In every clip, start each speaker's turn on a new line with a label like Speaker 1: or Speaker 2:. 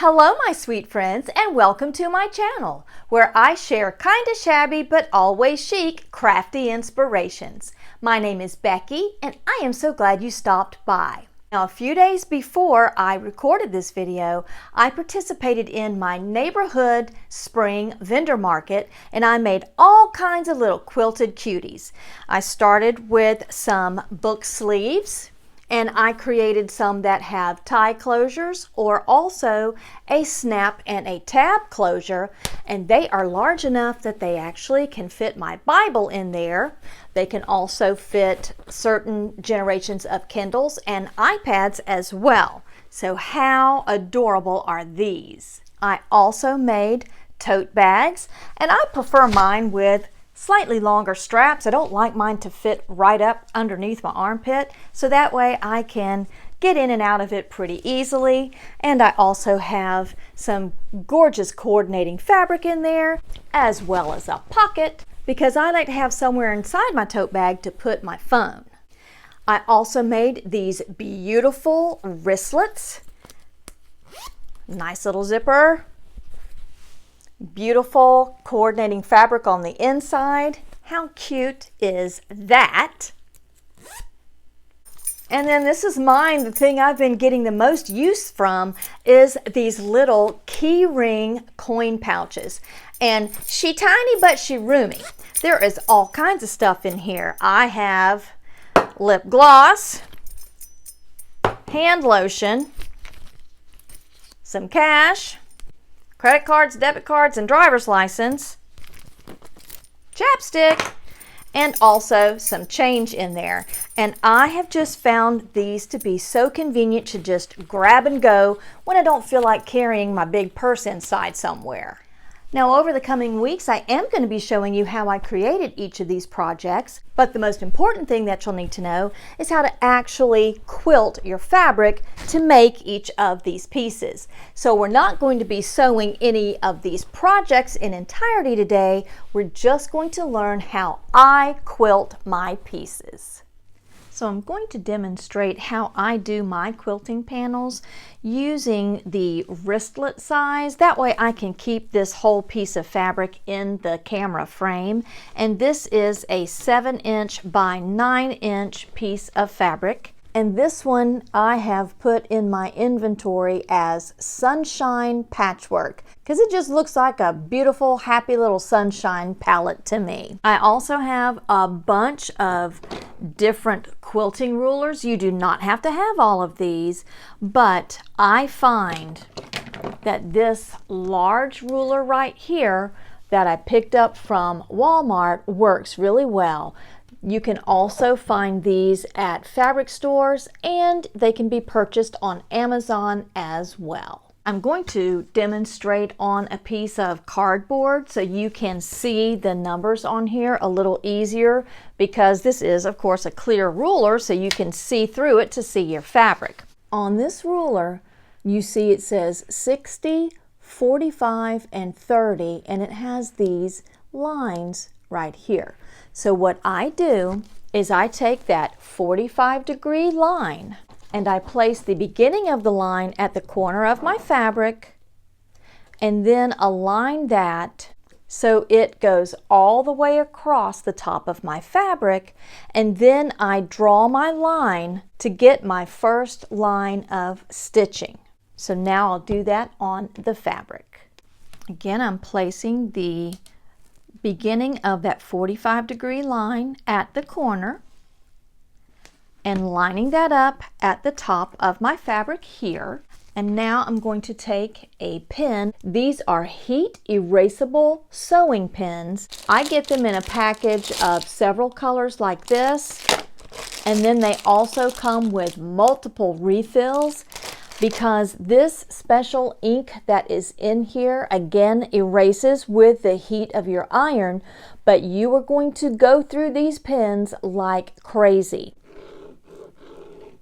Speaker 1: Hello my sweet friends, and welcome to my channel where I share kinda shabby but always chic crafty inspirations. My name is Becky and I am so glad you stopped by. Now a few days before I recorded this video, I participated in my neighborhood spring vendor market and I made all kinds of little quilted cuties. I started with some book sleeves, and I created some that have tie closures or also a snap and a tab closure, and they are large enough that they actually can fit my Bible in there. They can also fit certain generations of Kindles and iPads as well. So how adorable are these? I also made tote bags, and I prefer mine with slightly longer straps. I don't like mine to fit right up underneath my armpit, so that way I can get in and out of it pretty easily. And I also have some gorgeous coordinating fabric in there, as well as a pocket, because I like to have somewhere inside my tote bag to put my phone. I also made these beautiful wristlets. Nice little zipper. Beautiful coordinating fabric on the inside. How cute is that? And then this is mine. The thing I've been getting the most use from is these little Keyring Coin Pouches. And she tiny, but she roomy. There is all kinds of stuff in here. I have lip gloss, hand lotion, some cash, credit cards, debit cards, and driver's license, chapstick, and also some change in there. And I have just found these to be so convenient to just grab and go when I don't feel like carrying my big purse inside somewhere. Now over the coming weeks, I am going to be showing you how I created each of these projects, but the most important thing that you'll need to know is how to actually quilt your fabric to make each of these pieces. So we're not going to be sewing any of these projects in entirety today. We're just going to learn how I quilt my pieces. So I'm going to demonstrate how I do my quilting panels using the wristlet size. That way I can keep this whole piece of fabric in the camera frame. And this is a 7" by 9" piece of fabric. And this one I have put in my inventory as Sunshine Patchwork because it just looks like a beautiful, happy little sunshine palette to me. I also have a bunch of different quilting rulers. You do not have to have all of these, but I find that this large ruler right here that I picked up from Walmart works really well. You can also find these at fabric stores, and they can be purchased on Amazon as well. I'm going to demonstrate on a piece of cardboard so you can see the numbers on here a little easier, because this is of course a clear ruler so you can see through it to see your fabric. On this ruler you see it says 60, 45, and 30, and it has these lines right here. So what I do is I take that 45-degree line and I place the beginning of the line at the corner of my fabric and then align that so it goes all the way across the top of my fabric, and then I draw my line to get my first line of stitching. So now I'll do that on the fabric. Again, I'm placing the beginning of that 45-degree line at the corner and lining that up at the top of my fabric here. And now I'm going to take a pin. These are heat erasable sewing pins. I get them in a package of several colors like this, and then they also come with multiple refills, because this special ink that is in here again erases with the heat of your iron, but you are going to go through these pins like crazy.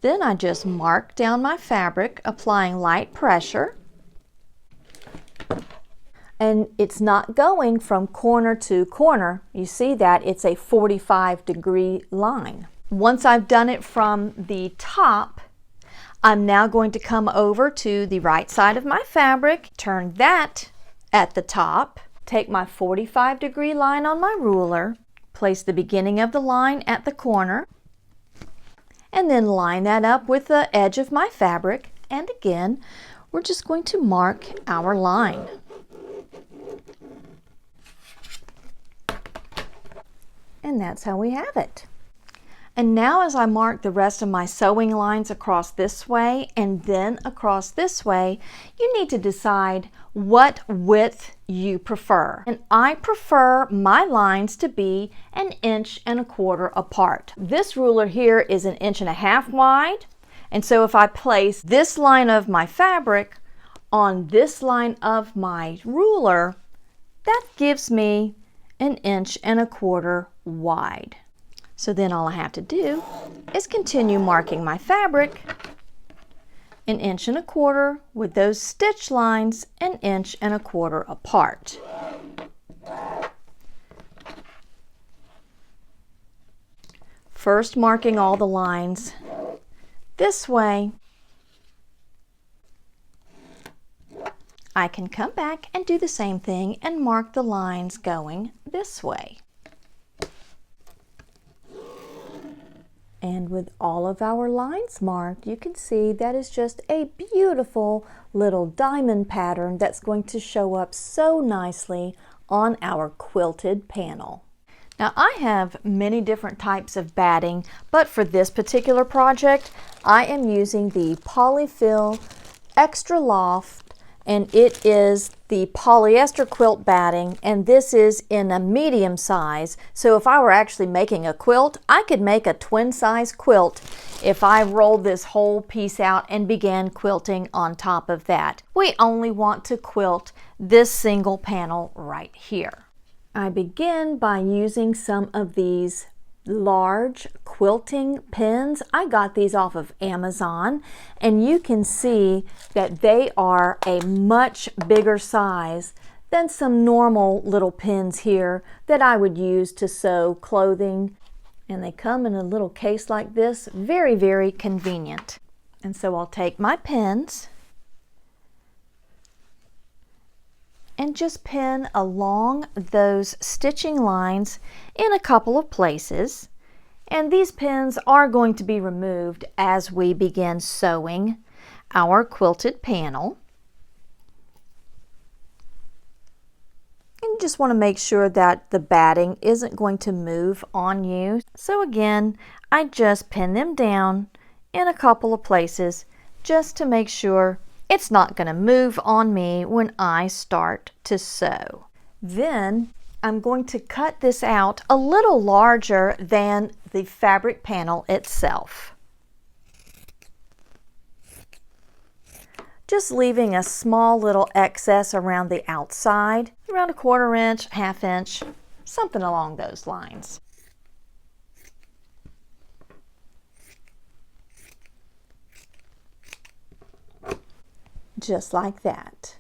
Speaker 1: Then I just mark down my fabric, applying light pressure, and it's not going from corner to corner. You see that it's a 45-degree line. Once I've done it from the top, I'm now going to come over to the right side of my fabric, turn that at the top, take my 45-degree line on my ruler, place the beginning of the line at the corner, and then line that up with the edge of my fabric. And again, we're just going to mark our line. And that's how we have it. And now as I mark the rest of my sewing lines across this way and then across this way, you need to decide what width you prefer. And I prefer my lines to be 1.25 inches apart. This ruler here is 1.5 inches wide, and so if I place this line of my fabric on this line of my ruler, that gives me 1.25 inches wide. So then all I have to do is continue marking my fabric 1.25 inches with those stitch lines 1.25 inches apart. First marking all the lines this way, I can come back and do the same thing and mark the lines going this way. And with all of our lines marked, you can see that is just a beautiful little diamond pattern that's going to show up so nicely on our quilted panel. Now I have many different types of batting, but for this particular project, I am using the Polyfill Extra Loft, and it is the polyester quilt batting, and this is in a medium size. So if I were actually making a quilt, I could make a twin size quilt if I rolled this whole piece out and began quilting on top of that. We only want to quilt this single panel right here. I begin by using some of these large quilting pins. I got these off of Amazon, and you can see that they are a much bigger size than some normal little pins here that I would use to sew clothing. And they come in a little case like this, very, very convenient. And so I'll take my pins and just pin along those stitching lines in a couple of places. And these pins are going to be removed as we begin sewing our quilted panel. And you just want to make sure that the batting isn't going to move on you. So again, I just pin them down in a couple of places just to make sure it's not going to move on me when I start to sew. Then I'm going to cut this out a little larger than the fabric panel itself, just leaving a small little excess around the outside, around 1/4 inch, 1/2 inch, something along those lines. Just like that.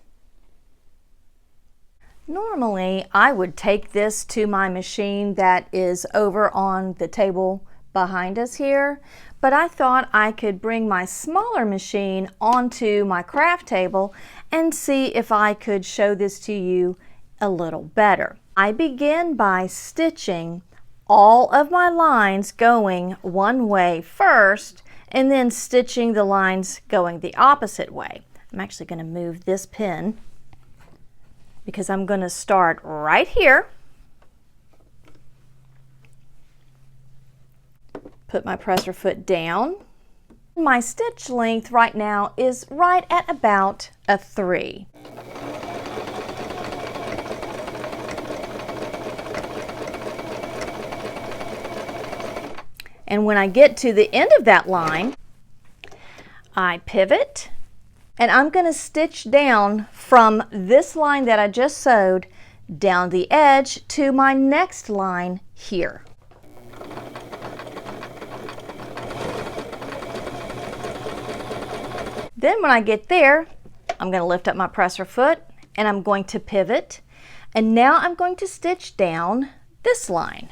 Speaker 1: Normally, I would take this to my machine that is over on the table behind us here, but I thought I could bring my smaller machine onto my craft table and see if I could show this to you a little better. I begin by stitching all of my lines going one way first, and then stitching the lines going the opposite way. I'm actually going to move this pin because I'm going to start right here. Put my presser foot down. My stitch length right now is right at about a 3. And when I get to the end of that line, I pivot, and I'm going to stitch down from this line that I just sewed down the edge to my next line here. Then when I get there, I'm going to lift up my presser foot and I'm going to pivot, and now I'm going to stitch down this line.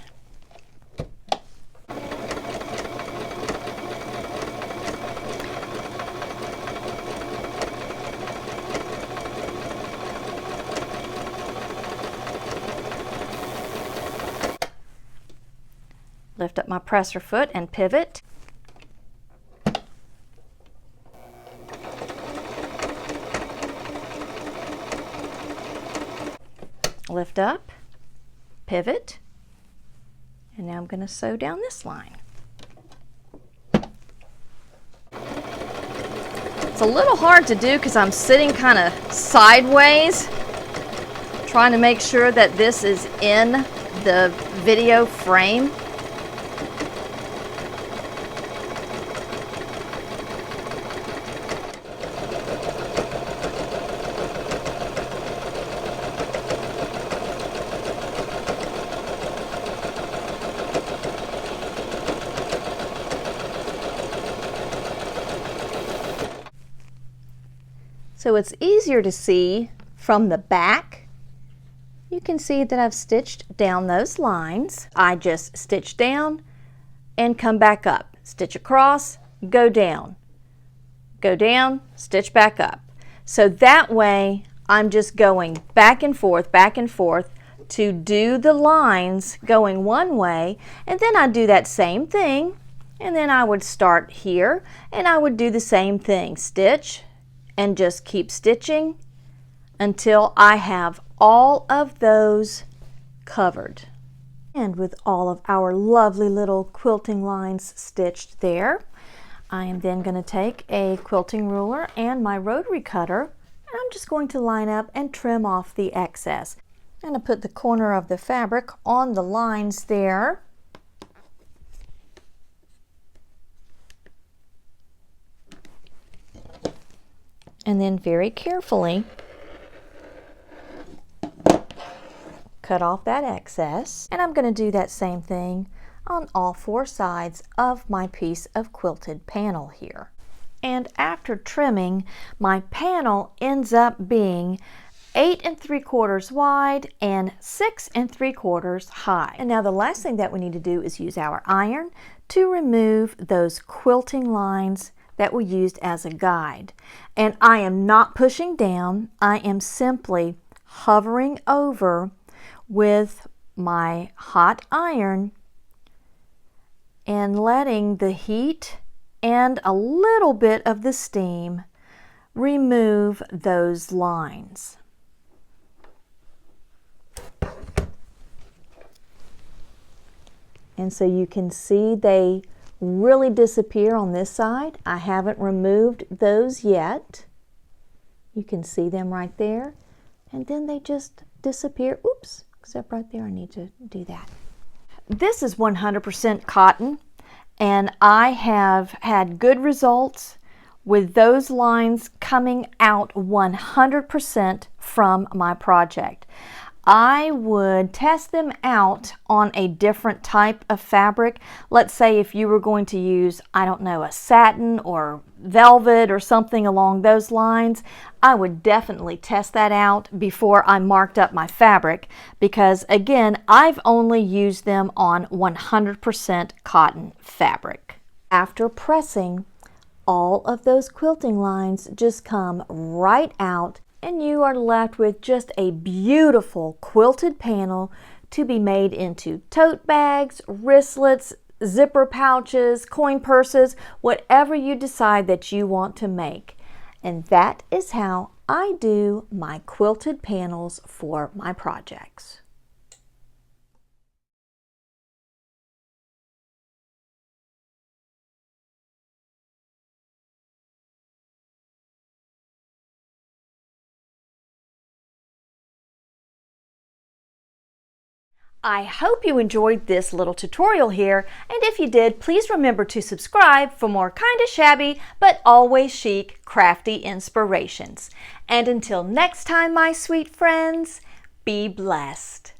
Speaker 1: Lift up my presser foot and pivot. Lift up, pivot, and now I'm going to sew down this line. It's a little hard to do because I'm sitting kind of sideways, trying to make sure that this is in the video frame. So it's easier to see from the back. You can see that I've stitched down those lines. I just stitch down and come back up. Stitch across, go down, stitch back up. So that way I'm just going back and forth to do the lines going one way, and then I do that same thing, and then I would start here and I would do the same thing. Stitch and just keep stitching until I have all of those covered. And with all of our lovely little quilting lines stitched there, I am then going to take a quilting ruler and my rotary cutter, and I'm just going to line up and trim off the excess. I'm going to put the corner of the fabric on the lines there. And then very carefully cut off that excess. And I'm going to do that same thing on all four sides of my piece of quilted panel here. And after trimming, my panel ends up being 8 3/4 wide and 6 3/4 high. And now the last thing that we need to do is use our iron to remove those quilting lines that we used as a guide. And I am not pushing down, I am simply hovering over with my hot iron and letting the heat and a little bit of the steam remove those lines. And so you can see they really disappear on this side. I haven't removed those yet. You can see them right there, and then they just disappear. Oops, except right there I need to do that. This is 100% cotton, and I have had good results with those lines coming out 100% from my project. I would test them out on a different type of fabric. Let's say if you were going to use, I don't know, a satin or velvet or something along those lines, I would definitely test that out before I marked up my fabric, because again, I've only used them on 100% cotton fabric. After pressing, all of those quilting lines just come right out, and you are left with just a beautiful quilted panel to be made into tote bags, wristlets, zipper pouches, coin purses, whatever you decide that you want to make. And that is how I do my quilted panels for my projects. I hope you enjoyed this little tutorial here, and if you did, please remember to subscribe for more kinda shabby but always chic crafty inspirations. And until next time, my sweet friends, be blessed.